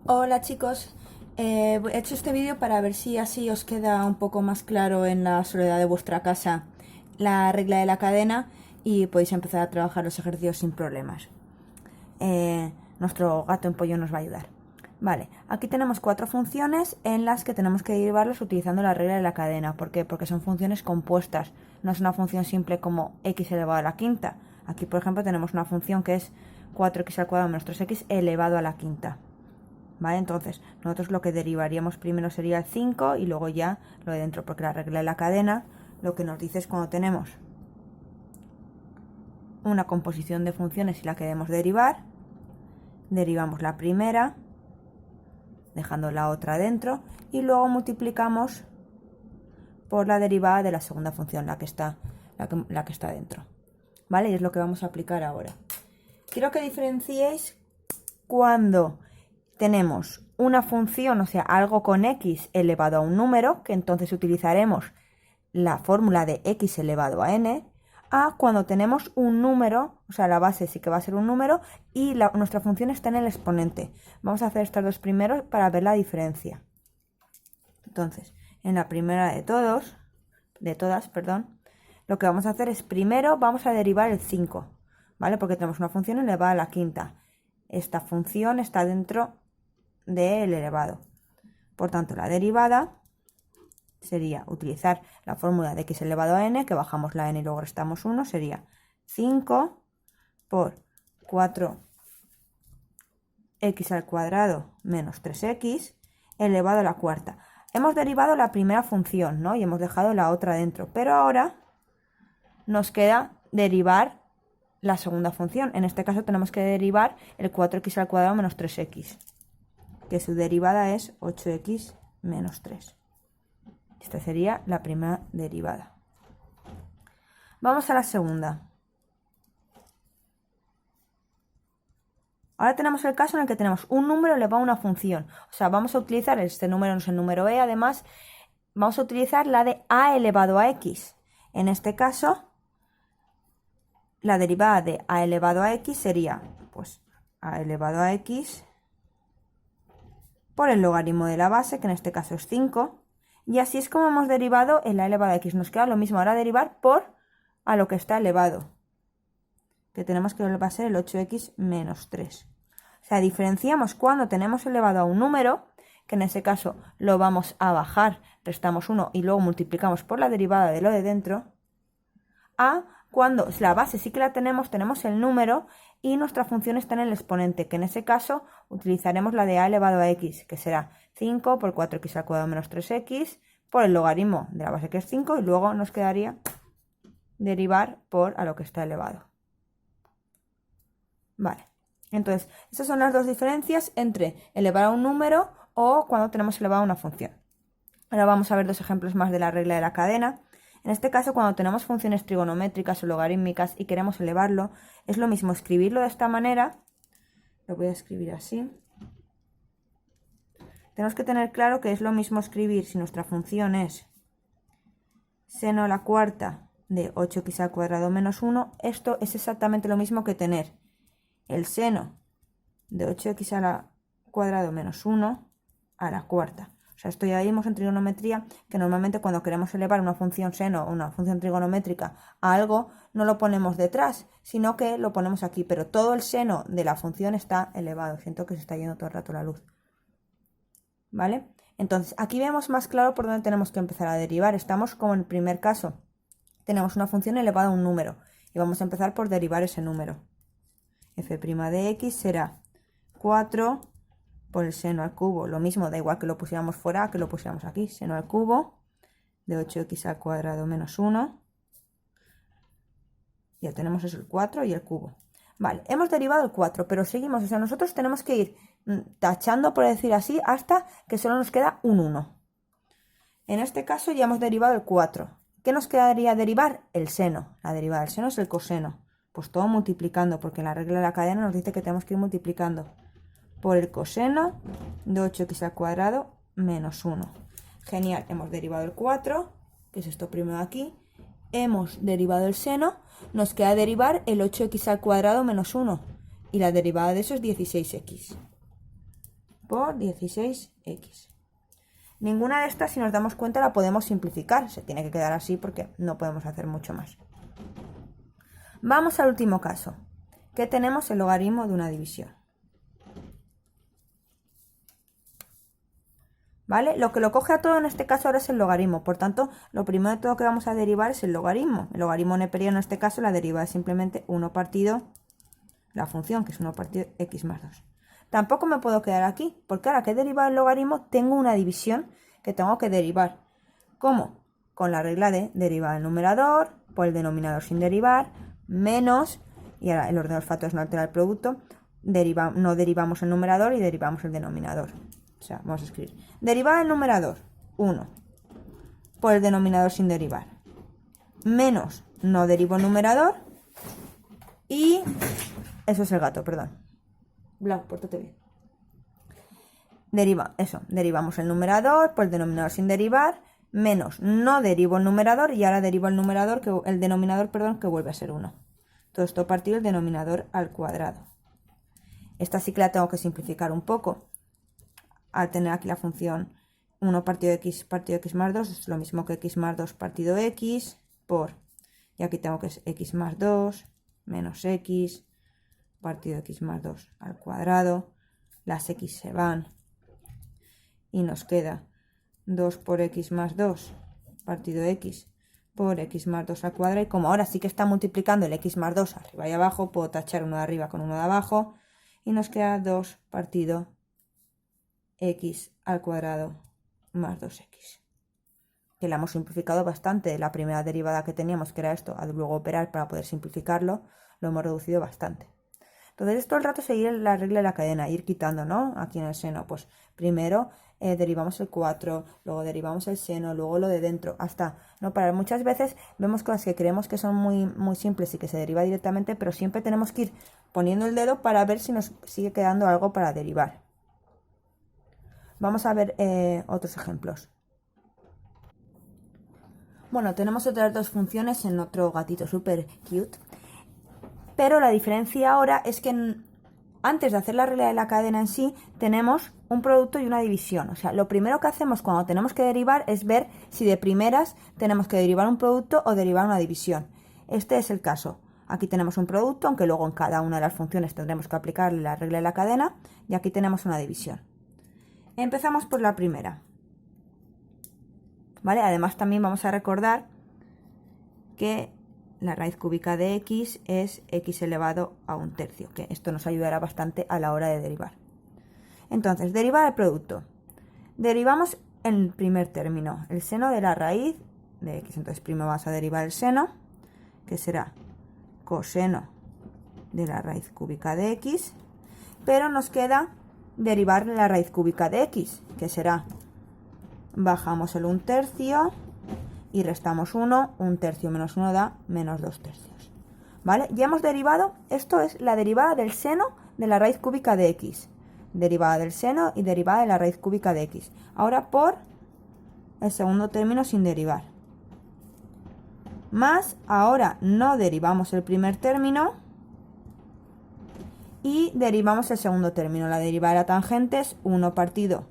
Hola chicos, he hecho este vídeo para ver si así os queda un poco más claro en la soledad de vuestra casa la regla de la cadena y podéis empezar a trabajar los ejercicios sin problemas. Nuestro gato en pollo nos va a ayudar. Vale, aquí tenemos 4 funciones en las que tenemos que derivarlas utilizando la regla de la cadena. ¿Por qué? Porque son funciones compuestas, no es una función simple como x elevado a la quinta. Aquí, por ejemplo, tenemos una función que es 4x al cuadrado menos 3x elevado a la quinta. ¿Vale? Entonces, nosotros lo que derivaríamos primero sería el 5 y luego ya lo de dentro, porque la regla de la cadena lo que nos dice es cuando tenemos una composición de funciones y la queremos derivar, derivamos la primera, dejando la otra dentro, y luego multiplicamos por la derivada de la segunda función, la que está dentro. ¿Vale? Y es lo que vamos a aplicar ahora. Quiero que diferenciéis cuando tenemos una función, o sea, algo con x elevado a un número, que entonces utilizaremos la fórmula de x elevado a n, a cuando tenemos un número, o sea, la base sí que va a ser un número, y nuestra función está en el exponente. Vamos a hacer estos dos primeros para ver la diferencia. Entonces, en la primera de todas, lo que vamos a hacer es primero vamos a derivar el 5, ¿vale? Porque tenemos una función elevada a la quinta. Esta función está dentro del elevado. Por tanto, la derivada sería utilizar la fórmula de x elevado a n, que bajamos la n y luego restamos 1, sería 5 por 4x al cuadrado menos 3x elevado a la cuarta. Hemos derivado la primera función, ¿no? Y hemos dejado la otra dentro, pero ahora nos queda derivar la segunda función. En este caso tenemos que derivar el 4x al cuadrado menos 3x, que su derivada es 8x menos 3. Esta sería la primera derivada. Vamos a la segunda. Ahora tenemos el caso en el que tenemos un número elevado a una función. O sea, vamos a utilizar este número, no es el número e, además vamos a utilizar la de a elevado a x. En este caso, la derivada de a elevado a x sería, pues, a elevado a x por el logaritmo de la base, que en este caso es 5. Y así es como hemos derivado el a elevado a x. Nos queda lo mismo ahora derivar por a lo que está elevado, que tenemos que va a ser el 8x menos 3. O sea, diferenciamos cuando tenemos elevado a un número, que en ese caso lo vamos a bajar, restamos 1 y luego multiplicamos por la derivada de lo de dentro, a cuando la base sí que la tenemos el número y nuestra función está en el exponente, que en ese caso utilizaremos la de a elevado a x, que será 5 por 4x al cuadrado menos 3x por el logaritmo de la base, que es 5, y luego nos quedaría derivar por a lo que está elevado. Vale, entonces estas son las dos diferencias entre elevar a un número o cuando tenemos elevado a una función. Ahora vamos a ver dos ejemplos más de la regla de la cadena. En este caso, cuando tenemos funciones trigonométricas o logarítmicas y queremos elevarlo, es lo mismo escribirlo de esta manera. Lo voy a escribir así. Tenemos que tener claro que es lo mismo escribir si nuestra función es seno a la cuarta de 8x al cuadrado menos 1. Esto es exactamente lo mismo que tener el seno de 8x al cuadrado menos 1 a la cuarta. O sea, esto ya vimos en trigonometría que normalmente cuando queremos elevar una función seno o una función trigonométrica a algo, no lo ponemos detrás, sino que lo ponemos aquí, pero todo el seno de la función está elevado. Siento que se está yendo todo el rato la luz. ¿Vale? Entonces, aquí vemos más claro por dónde tenemos que empezar a derivar. Estamos como en el primer caso. Tenemos una función elevada a un número y vamos a empezar por derivar ese número. F' de x será 4 por el seno al cubo, lo mismo, da igual que lo pusiéramos fuera que lo pusiéramos aquí, seno al cubo de 8x al cuadrado menos 1, ya tenemos eso, el 4 y el cubo. Vale, hemos derivado el 4, pero seguimos, o sea, nosotros tenemos que ir tachando, por decir así, hasta que solo nos queda un 1. En este caso ya hemos derivado el 4. ¿Qué nos quedaría derivar? El seno. La derivada del seno es el coseno. Pues todo multiplicando, porque en la regla de la cadena nos dice que tenemos que ir multiplicando por el coseno de 8x al cuadrado menos 1. Genial, hemos derivado el 4, que es esto primero aquí. Hemos derivado el seno, nos queda derivar el 8x al cuadrado menos 1. Y la derivada de eso es 16x. por 16x. Ninguna de estas, si nos damos cuenta, la podemos simplificar. Se tiene que quedar así porque no podemos hacer mucho más. Vamos al último caso, que tenemos el logaritmo de una división. ¿Vale? Lo que lo coge a todo en este caso ahora es el logaritmo. Por tanto, lo primero de todo que vamos a derivar es el logaritmo. El logaritmo neperiano en este caso, la derivada es simplemente 1 partido la función, que es 1 partido x más 2. Tampoco me puedo quedar aquí, porque ahora que he derivado el logaritmo, tengo una división que tengo que derivar. ¿Cómo? Con la regla de derivar el numerador por el denominador sin derivar, menos, y ahora el orden de los factores no altera el producto, no derivamos el numerador y derivamos el denominador. O sea, vamos a escribir derivar el numerador, 1, por el denominador sin derivar, menos, no derivo el numerador, y eso es el gato, perdón. Blau, pórtate bien. Derivamos el numerador por el denominador sin derivar, menos, no derivo el numerador y ahora derivo el denominador, que vuelve a ser 1. Todo esto partido del denominador al cuadrado. Esta sí que la tengo que simplificar un poco. Al tener aquí la función 1 partido x más 2, es lo mismo que x más 2 partido x por, y aquí tengo que es x más 2 menos x partido x más 2 al cuadrado. Las x se van y nos queda 2 por x más 2 partido x por x más 2 al cuadrado. Y como ahora sí que está multiplicando el x más 2 arriba y abajo, puedo tachar uno de arriba con uno de abajo y nos queda 2 partido x al cuadrado más 2x. Que la hemos simplificado bastante. La primera derivada que teníamos, que era esto, a luego operar para poder simplificarlo, lo hemos reducido bastante. Entonces, todo el rato seguir la regla de la cadena, ir quitando, ¿no? Aquí en el seno, pues primero derivamos el 4, luego derivamos el seno, luego lo de dentro, hasta no parar. Muchas veces vemos cosas que creemos que son muy, muy simples y que se deriva directamente, pero siempre tenemos que ir poniendo el dedo para ver si nos sigue quedando algo para derivar. Vamos a ver otros ejemplos. Bueno, tenemos otras dos funciones en otro gatito super cute. Pero la diferencia ahora es que antes de hacer la regla de la cadena en sí, tenemos un producto y una división. O sea, lo primero que hacemos cuando tenemos que derivar es ver si de primeras tenemos que derivar un producto o derivar una división. Este es el caso. Aquí tenemos un producto, aunque luego en cada una de las funciones tendremos que aplicarle la regla de la cadena. Y aquí tenemos una división. Empezamos por la primera. ¿Vale? Además también vamos a recordar que la raíz cúbica de x es x elevado a 1/3, que esto nos ayudará bastante a la hora de derivar. Entonces, derivar el producto. Derivamos el primer término, el seno de la raíz de x. Entonces, primero vamos a derivar el seno, que será coseno de la raíz cúbica de x, pero nos queda derivar la raíz cúbica de x, que será, bajamos el 1/3 y restamos 1, 1/3 menos 1 da menos 2/3. ¿Vale? Ya hemos derivado, esto es la derivada del seno de la raíz cúbica de x. Derivada del seno y derivada de la raíz cúbica de x. Ahora por el segundo término sin derivar. Más, ahora no derivamos el primer término y derivamos el segundo término. La derivada de la tangente es 1 partido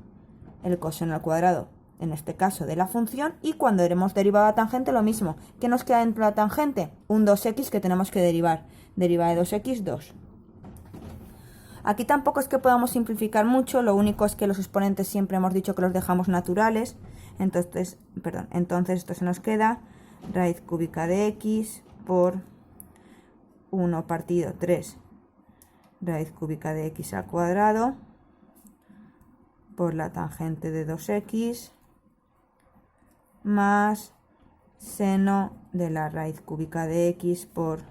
el coseno al cuadrado, en este caso de la función, y cuando hemos derivado la tangente lo mismo. ¿Qué nos queda dentro de la tangente? Un 2x que tenemos que derivar. Derivada de 2x, 2. Aquí tampoco es que podamos simplificar mucho, lo único es que los exponentes siempre hemos dicho que los dejamos naturales. Entonces esto se nos queda raíz cúbica de x por 1 partido 3 raíz cúbica de x al cuadrado por la tangente de 2x más seno de la raíz cúbica de x por,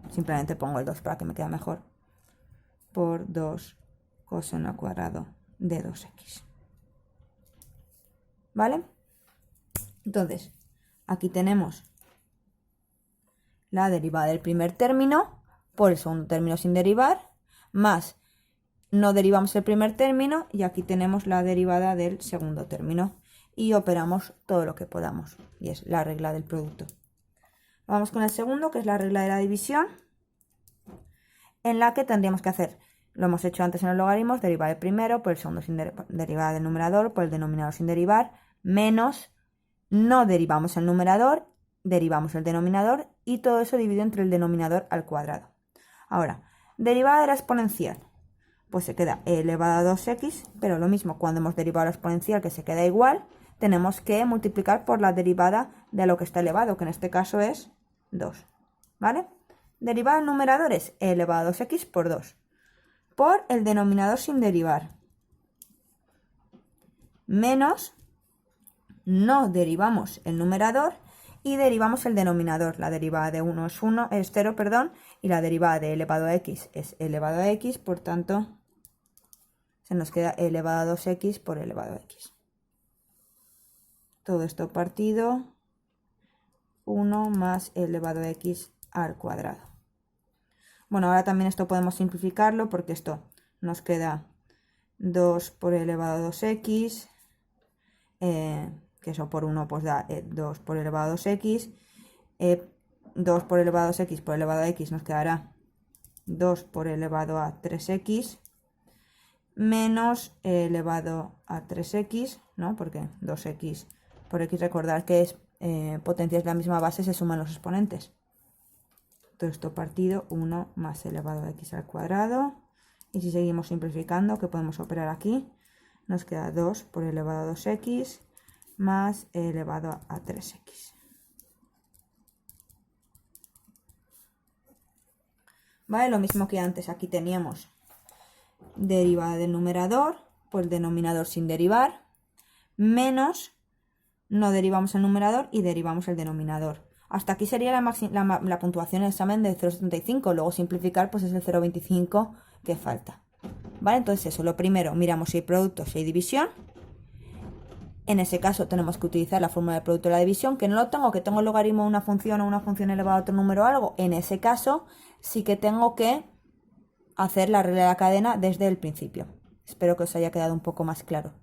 simplemente pongo el 2 para que me quede mejor, por 2 coseno al cuadrado de 2x. ¿Vale? Entonces, aquí tenemos la derivada del primer término por el segundo término sin derivar, más no derivamos el primer término y aquí tenemos la derivada del segundo término y operamos todo lo que podamos y es la regla del producto. Vamos con el segundo, que es la regla de la división, en la que tendríamos que hacer Lo hemos hecho antes en los logaritmos, derivar el primero por el segundo sin derivar del numerador, por el denominador sin derivar, menos, no derivamos el numerador, derivamos el denominador y todo eso dividido entre el denominador al cuadrado. Ahora, derivada de la exponencial, pues se queda e elevado a 2x, pero lo mismo, cuando hemos derivado la exponencial que se queda igual, tenemos que multiplicar por la derivada de lo que está elevado, que en este caso es 2, ¿vale? Derivada del numerador es e elevado a 2x por 2, por el denominador sin derivar, menos, no derivamos el numerador y derivamos el denominador. La derivada de 1 es 0, perdón, y la derivada de elevado a x es elevado a x, por tanto, se nos queda elevado a 2x por elevado a x. Todo esto partido 1 más elevado a x al cuadrado. Bueno, ahora también esto podemos simplificarlo porque esto nos queda 2 por elevado a 2x, que eso por 1 pues da 2 por elevado a 2x, 2 por elevado a 2x por elevado a x nos quedará 2 por elevado a 3x, menos elevado a 3x, ¿no? Porque 2x por x, recordar que es potencias de la misma base, se suman los exponentes. Todo esto partido 1 más elevado a x al cuadrado. Y si seguimos simplificando, que podemos operar aquí, nos queda 2 por elevado a 2x más elevado a 3x. ¿Vale? Lo mismo que antes, aquí teníamos derivada del numerador por el denominador sin derivar, menos, no derivamos el numerador y derivamos el denominador. Hasta aquí sería la puntuación del examen de 0,75, luego simplificar pues es el 0,25 que falta. ¿Vale? Entonces eso, lo primero, miramos si hay producto, si hay división. En ese caso tenemos que utilizar la fórmula del producto de la división, que no lo tengo, que tengo el logaritmo de una función o una función elevada a otro número o algo. En ese caso sí que tengo que hacer la regla de la cadena desde el principio. Espero que os haya quedado un poco más claro.